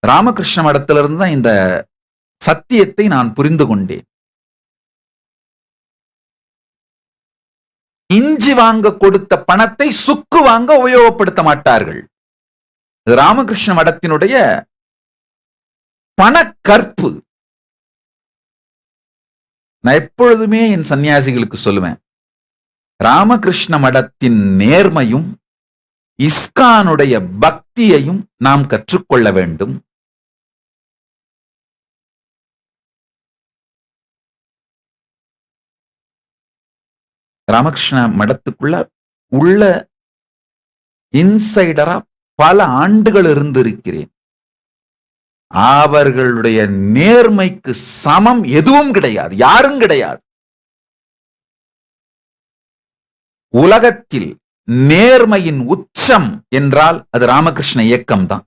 ராமகிருஷ்ண மடத்திலிருந்து தான் இந்த சத்தியத்தை நான் புரிந்து கொண்டேன். இஞ்சி வாங்க கொடுத்த பணத்தை சுக்கு வாங்க உபயோகப்படுத்த மாட்டார்கள். ராமகிருஷ்ண மடத்தினுடைய பணக்கற்பு. நான் எப்பொழுதுமே என் சன்னியாசிகளுக்கு சொல்லுவேன், ராமகிருஷ்ண மடத்தின் நேர்மையும் இஸ்கானுடைய பக்தியையும் நாம் கற்றுக்கொள்ள வேண்டும். ராமகிருஷ்ண மடத்துக்குள்ள உள்ள இன்சைடரா பல ஆண்டுகள் இருந்திருக்கிறேன். அவர்களுடைய நேர்மைக்கு சமம் எதுவும் கிடையாது, யாரும் கிடையாது. உலகத்தில் நேர்மையின் உச்சம் என்றால் அது ராமகிருஷ்ண இயக்கம் தான்.